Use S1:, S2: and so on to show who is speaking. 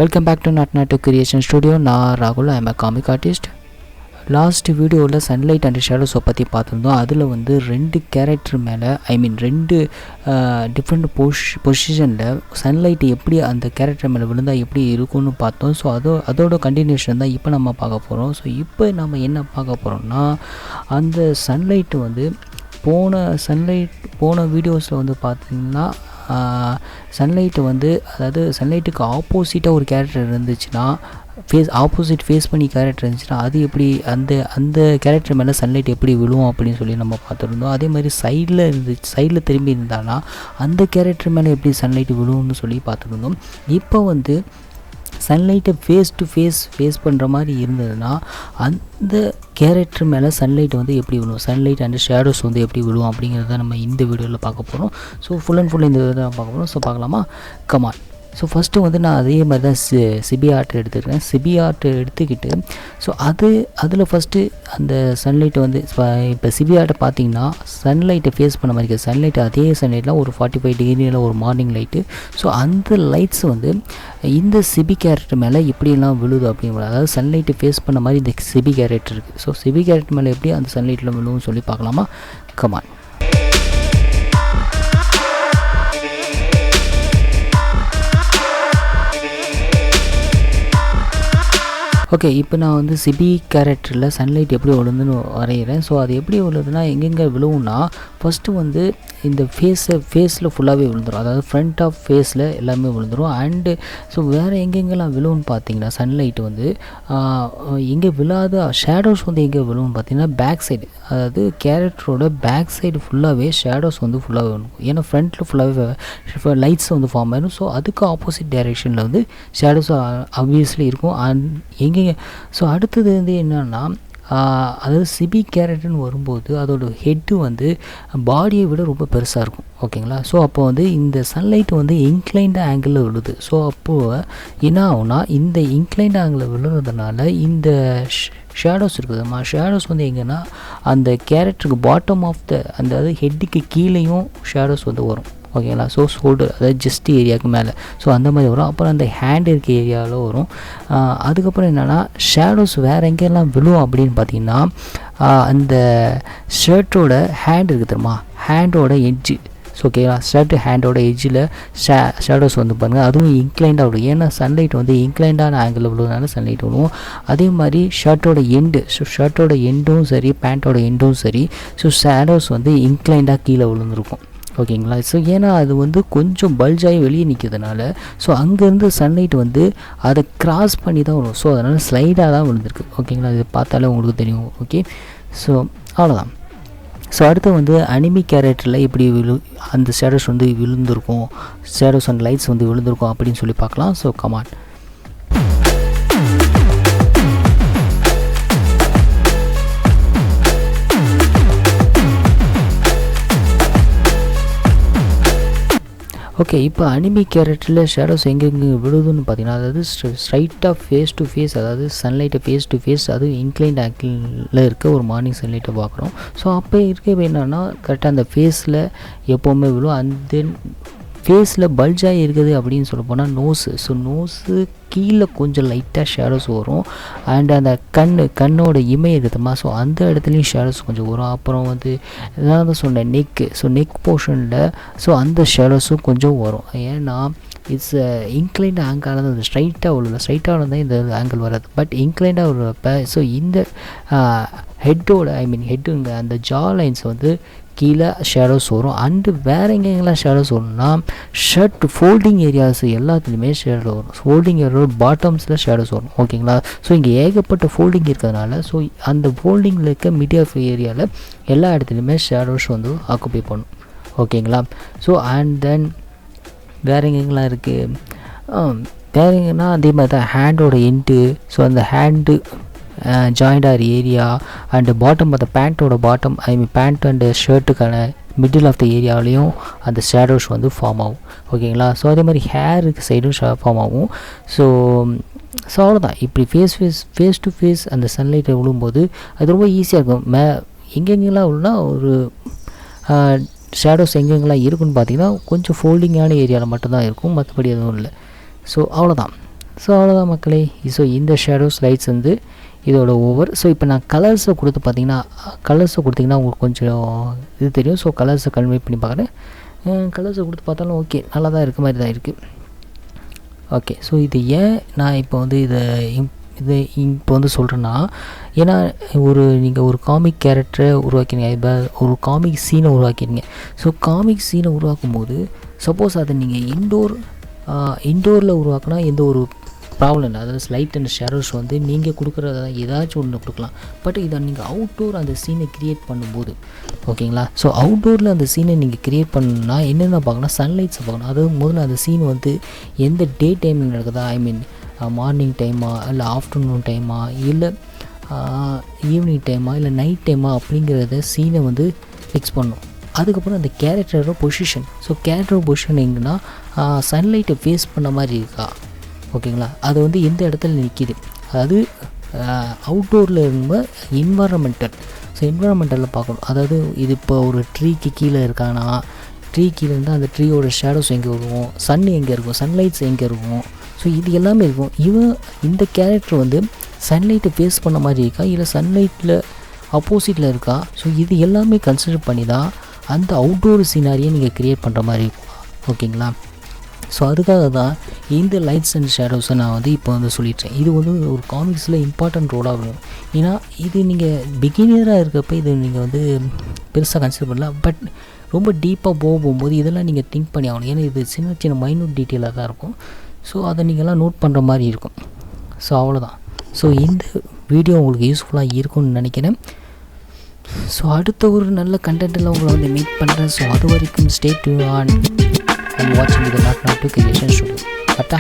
S1: Welcome back to Not Creation Studio. நான் ராகுல். I am a comic artist. Last வீடியோவில் sunlight and ஷேடோஸை பற்றி பார்த்துருந்தோம். அதில் வந்து ரெண்டு கேரக்டர் மேலே ரெண்டு டிஃப்ரெண்ட் பொசிஷனில் சன்லைட் எப்படி அந்த கேரக்டர் மேலே விழுந்தால் எப்படி இருக்கும்னு பார்த்தோம். ஸோ அதோட கண்டினியூஷன் தான் இப்போ நம்ம பார்க்க போகிறோம். ஸோ இப்போ நம்ம என்ன பார்க்க போகிறோம்னா, அந்த சன்லைட்டு வந்து போன வீடியோஸில் வந்து பார்த்திங்கன்னா சன்லைட்டு வந்து, அதாவது சன்லைட்டுக்கு ஆப்போசிட்டாக ஒரு கேரக்டர் இருந்துச்சுன்னா, ஆப்போசிட் ஃபேஸ் பண்ணி கேரக்டர் இருந்துச்சுன்னா அது எப்படி அந்த கேரக்டர் மேலே சன்லைட் எப்படி விழுவும் அப்படின்னு சொல்லி நம்ம பார்த்துருந்தோம். அதே மாதிரி சைடில் திரும்பி இருந்தானா அந்த கேரக்டர் மேலே எப்படி சன்லைட் விழுவும்னு சொல்லி பார்த்துருந்தோம். இப்போ வந்து சன்லைட்டை ஃபேஸ் பண்ணுற மாதிரி இருந்ததுன்னா அந்த கேரக்டர் மேலே சன்லைட் வந்து எப்படி விழுவும், சன்லைட் அண்ட் ஷேடோஸ் வந்து எப்படி விழுவும் அப்படிங்கிறத நம்ம இந்த வீடியோவில் பார்க்க போகிறோம். ஸோ ஃபுல் அண்ட் ஃபுல் இந்த வீடியோ பார்க்க போகிறோம். ஸோ பார்க்கலாமா? கமான். ஸோ ஃபஸ்ட்டு வந்து நான் அதே மாதிரி தான் சிபி ஆர்ட் எடுத்துக்கிறேன். சிபி ஆர்ட் எடுத்துக்கிட்டு ஸோ அதில் ஃபஸ்ட்டு அந்த சன்லைட்டை வந்து இப்போ சிபி ஆர்ட்டை பார்த்தீங்கன்னா சன்லைட்டை ஃபேஸ் பண்ண மாதிரி இருக்குது. சன்லைட் அதே சன்லைட்லாம் ஒரு 45 டிகிரியில் ஒரு மார்னிங் லைட்டு. ஸோ அந்த லைட்ஸ் வந்து இந்த சிபி கேரக்டர் மேலே எப்படியெல்லாம் விழுது அப்படிங்கிற, அதாவது சன்லைட்டை ஃபேஸ் பண்ண மாதிரி இந்த சிபி கேரக்டர் இருக்குது. ஸோ சிபி கேரக்டர் மேலே எப்படி அந்த சன்லைட்டில் விழுவுன்னு சொல்லி பார்க்கலாமா? கமான். ஓகே, இப்போ நான் வந்து சிபி கேரக்டரில் சன்லைட் எப்படி விழுதுன்னு வரைகிறேன். ஸோ அது எப்படி விழுதுன்னா, எங்கெங்கே விழுவுன்னா ஃபஸ்ட்டு வந்து இந்த ஃபேஸில் ஃபுல்லாகவே விழுந்துடும். அதாவது ஃப்ரண்ட் ஆஃப் ஃபேஸில் எல்லாமே விழுந்துடும். அண்டு ஸோ வேறு எங்கெங்கெல்லாம் விழுவுன்னு பார்த்தீங்கன்னா சன்லைட் வந்து எங்கே விழாத ஷேடோஸ் வந்து எங்கே விழுவுன்னு பார்த்தீங்கன்னா பேக் சைடு, அதாவது கேரக்டரோட பேக் சைடு ஃபுல்லாகவே ஷேடோஸ் வந்து ஃபுல்லாகவே விழுகும். ஏன்னா ஃப்ரண்ட்டில் ஃபுல்லாகவே லைட்ஸ் வந்து ஃபார்ம் ஆகிடும். ஸோ அதுக்கு ஆப்போசிட் டைரெக்ஷனில் வந்து ஷேடோஸ் ஆப்வியஸ்லி இருக்கும். அண்ட் எங்கே ஸோ அடுத்தது வந்து என்னென்னா, அதாவது சிபி கேரக்டர்னு வரும்போது அதோட ஹெட்டு வந்து பாடியை விட ரொம்ப பெருசாக இருக்கும். ஓகேங்களா? ஸோ அப்போ வந்து இந்த சன்லைட் வந்து இன்க்ளைண்ட் ஆங்கிளில் விழுது. ஸோ அப்போது என்ன ஆகுனா, இந்த இன்க்ளைண்ட் ஆங்கிளில் விழுறதுனால இந்த ஷேடோஸ் இருக்குதுமா, ஷேடோஸ் வந்து எங்கன்னா அந்த கேரக்டருக்கு பாட்டம் ஆஃப் அதாவது ஹெட்டுக்கு கீழேயும் ஷேடோஸ் வந்து வரும். ஓகேங்களா? ஸோ ஷோல்டர், அதாவது ஜஸ்ட் ஏரியாவுக்கு மேலே, ஸோ அந்த மாதிரி வரும். அப்புறம் அந்த ஹேண்ட் இருக்க ஏரியாவில் வரும். அதுக்கப்புறம் என்னென்னா ஷேடோஸ் வேறு எங்கெல்லாம் விழுவும் அப்படின்னு பார்த்தீங்கன்னா, அந்த ஷர்ட்டோட ஹேண்ட் இருக்குது தெரியுமா, ஹேண்டோட எட்ஜு. ஸோ ஓகேங்களா, ஷர்ட்டு ஹேண்டோட எட்ஜில் ஷேடோஸ் வந்து பாருங்கள், அதுவும் இன்க்ளைண்டாக விடும். ஏன்னா சன்லைட் வந்து இன்க்ளைண்டான ஆங்கிளில் விழுவதுனால சன்லைட் விழுவும். அதே மாதிரி ஷர்ட்டோட எண்டு, ஸோ ஷர்ட்டோட எண்டும் சரி பேண்ட்டோட எண்டும் சரி, ஸோ ஷேடோஸ் வந்து இன்க்ளைண்டாக கீழே விழுந்துருக்கும். ஓகேங்களா? ஸோ ஏன்னா அது வந்து கொஞ்சம் பல்ஜாகி வெளியே நிற்கிறதுனால ஸோ அங்கேருந்து சன்லைட் வந்து அதை கிராஸ் பண்ணி தான் வரும். ஸோ அதனால் ஸ்லைடாக தான் விழுந்திருக்கு. ஓகேங்களா? இது பார்த்தாலே உங்களுக்கு தெரியும். ஓகே, ஸோ அவ்வளோதான். ஸோ அடுத்து வந்து அனிமி கேரக்டரில் எப்படி அந்த ஷேடோஸ் வந்து விழுந்திருக்கும், ஷேடோஸ் அண்ட் லைட்ஸ் வந்து விழுந்திருக்கும் அப்படின்னு சொல்லி பார்க்கலாம். So come on. ஓகே, இப்போ அனிமி கேரக்டரில் ஷேடோஸ் எங்கெங்கே விழுதுன்னு பார்த்தீங்கன்னா, அதாவது ஸ்ட்ரைட்டாக ஃபேஸ் டு ஃபேஸ், அதாவது சன்லைட்டை ஃபேஸ் டு ஃபேஸ், அதுவும் இன்க்ளைண்ட் ஆங்கிளில் இருக்க ஒரு மார்னிங் சன்லைட்டை பார்க்குறோம். ஸோ அப்போ இருக்க என்னென்னா கரெக்டாக அந்த ஃபேஸில் எப்போவுமே விழும். அண்ட் தென் ஃபேஸில் பல்ஜாகி இருக்குது அப்படின்னு சொல்ல போனால் நோஸு. ஸோ நோஸு கீழே கொஞ்சம் லைட்டாக ஷேடோஸ் வரும். அண்ட் அந்த கண்ணோட இமை இருக்குதுமா, ஸோ அந்த இடத்துலையும் ஷேடோஸ் கொஞ்சம் வரும். அப்புறம் வந்து நான் தான் சொன்னேன் நெக்கு, ஸோ நெக் போர்ஷனில் ஸோ அந்த ஷேடோஸும் கொஞ்சம் வரும். ஏன்னா இட்ஸ் இன்க்ளைண்ட் ஆங்கிளாக தான், ஸ்ட்ரைட்டாக உள்ள ஸ்ட்ரைட்டாக இருந்தால் இந்த ஆங்கிள் வராது. பட் இன்க்ளைண்டாக உள்ளப்போ ஸோ இந்த ஹெட்டோட ஹெட்டுங்க அந்த ஜா லைன்ஸ் வந்து கீழே ஷேடோஸ் வரும். அண்டு வேறு எங்கெங்கெல்லாம் ஷேடோஸ் வரும்னா ஷர்ட் ஃபோல்டிங் ஏரியாஸ் எல்லாத்துலேயுமே ஷேடோ வரும். ஃபோல்டிங் ஏரியாவோட பாட்டம்ஸில் ஷேடோஸ் வரும். ஓகேங்களா? ஸோ இங்கே ஏகப்பட்ட ஃபோல்டிங் இருக்கிறதுனால ஸோ அந்த ஃபோல்டிங்கில் இருக்க மிட் ஆஃப் ஏரியாவில் எல்லா இடத்துலையுமே ஷேடோஸ் வந்து ஆக்குபை பண்ணும். ஓகேங்களா? ஸோ அண்ட் தென் வேறு எங்கெங்கெல்லாம் இருக்குது, வேறு எங்கன்னா அதே மாதிரி தான் ஹேண்டோட எண்டு. ஸோ அந்த ஹேண்டு ஜாயிண்ட் ஆகிற area and bottom of the பேண்ட்டோட பாட்டம், பேண்ட் அண்டு ஷர்ட்டுக்கான மிடில் ஆஃப் த ஏரியாவிலையும் அந்த ஷேடோஸ் வந்து ஃபார்ம் ஆகும். ஓகேங்களா? ஸோ அதே மாதிரி ஹேருக்கு சைடும் ஃபார்ம் ஆகும். ஸோ அவ்வளோதான். இப்படி ஃபேஸ் டு ஃபேஸ் அந்த சன்லைட்டை விழும்போது அது ரொம்ப ஈஸியாக இருக்கும். எங்கெங்கெல்லாம் விழுனா ஒரு ஷேடோஸ் எங்கெங்கெல்லாம் இருக்குன்னு பார்த்தீங்கன்னா கொஞ்சம் ஃபோல்டிங்கான ஏரியாவில் மட்டும்தான் இருக்கும், மற்றபடி எதுவும் இல்லை. ஸோ அவ்வளோதான். ஸோ அவ்வளோதான் மக்களே. ஸோ இந்த ஷேடோஸ் லைட்ஸ் வந்து இதோட ஓவர். ஸோ இப்போ நான் கலர்ஸை கொடுத்திங்கன்னா உங்களுக்கு கொஞ்சம் இது தெரியும். ஸோ கலர்ஸை கன்வே பண்ணி பார்க்குறேன். கலர்ஸை கொடுத்து பார்த்தாலும் ஓகே, நல்லா தான் இருக்க மாதிரி தான் இருக்குது. ஓகே, ஸோ இது ஏன் நான் இப்போ வந்து இதை இப்போ வந்து சொல்கிறேன்னா, ஏன்னா நீங்கள் ஒரு காமிக் கேரக்டரை உருவாக்கினீங்க, இப்போ ஒரு காமிக் சீனை உருவாக்கினீங்க. ஸோ காமிக் சீனை உருவாக்கும் போது சப்போஸ் அதை நீங்கள் இன்டோரில் உருவாக்கினா எந்த ஒரு ப்ராப்ளம் இல்லை. அதாவது லைட் அண்ட் ஷேடோஸ் வந்து நீங்கள் கொடுக்குறத ஏதாச்சும் ஒன்று கொடுக்கலாம். பட் இதை நீங்கள் அவுட்டோர் அந்த சீனை க்ரியேட் பண்ணும்போது ஓகேங்களா. ஸோ அவுட்டோரில் அந்த சீனை நீங்கள் க்ரியேட் பண்ணணுன்னா என்னென்ன பார்க்கணும், சன்லைட்ஸை பார்க்கணும். அதாவது முதல்ல அந்த சீன் வந்து எந்த டே டைமில் நடக்குதா, ஐ மீன் மார்னிங் டைமா, இல்லை ஆஃப்டர்நூன் டைமா, இல்லை ஈவினிங் டைமா, இல்லை நைட் டைமா அப்படிங்கிறத சீனை வந்து ஃபிக்ஸ் பண்ணணும். அதுக்கப்புறம் அந்த கேரக்டரோட பொசிஷன். ஸோ கேரக்டரோட பொசிஷன் எங்கன்னா சன்லைட்டை ஃபேஸ் பண்ண மாதிரி இருக்கா, ஓகேங்களா. அது வந்து எந்த இடத்துல நிற்கிது, அதாவது அவுட்டோரில் இருக்கும்போது என்வாரன்மெண்டல். ஸோ என்வாரன்மெண்டலில் பார்க்கணும். அதாவது இது இப்போ ஒரு ட்ரீக்கு கீழே இருக்கானா, ட்ரீ கீழே இருந்தால் அந்த ட்ரீயோட ஷேடோஸ் எங்கே இருக்கும், சன் எங்கே இருக்கும், சன்லைட்ஸ் எங்கே இருக்கும். ஸோ இது எல்லாமே இருக்கும். இந்த கேரக்டர் வந்து சன்லைட்டை ஃபேஸ் பண்ண மாதிரி இருக்கா, இல்லை சன்லைட்டில் அப்போசிட்டில் இருக்கா. ஸோ இது எல்லாமே கன்சிடர் பண்ணி தான் அந்த அவுட்டோர் சீனாரியை நீங்கள் க்ரியேட் பண்ணுற மாதிரி இருக்கும், ஓகேங்களா. ஸோ அதுக்காக தான் இந்த லைட்ஸ் அண்ட் ஷேடோஸை நான் வந்து இப்போ வந்து சொல்லிட்டேன். இது வந்து ஒரு காமிக்ஸில் இம்பார்ட்டன்ட் ரோலாக வரும். ஏன்னா இது நீங்கள் பிகினியராக இருக்கப்போ இது நீங்கள் வந்து பெருசாக கன்சிடர் பண்ணலாம். பட் ரொம்ப டீப்பாக போகும்போது இதெல்லாம் நீங்கள் திங்க் பண்ணி ஆகணும். ஏன்னா இது சின்ன சின்ன மைனூட் டீட்டெயிலாக தான் இருக்கும். ஸோ அதை நீங்கள்லாம் நோட் பண்ணுற மாதிரி இருக்கும். ஸோ அவ்வளோதான். ஸோ இந்த வீடியோ உங்களுக்கு யூஸ்ஃபுல்லாக இருக்கும்னு நினைக்கிறேன். ஸோ அடுத்த ஒரு நல்ல கண்டென்ட்டில் உங்களை வந்து மீட் பண்ணுறேன். ஸோ அது வரைக்கும் stay tune on and watching the Not Not to Creation Studio. Tata.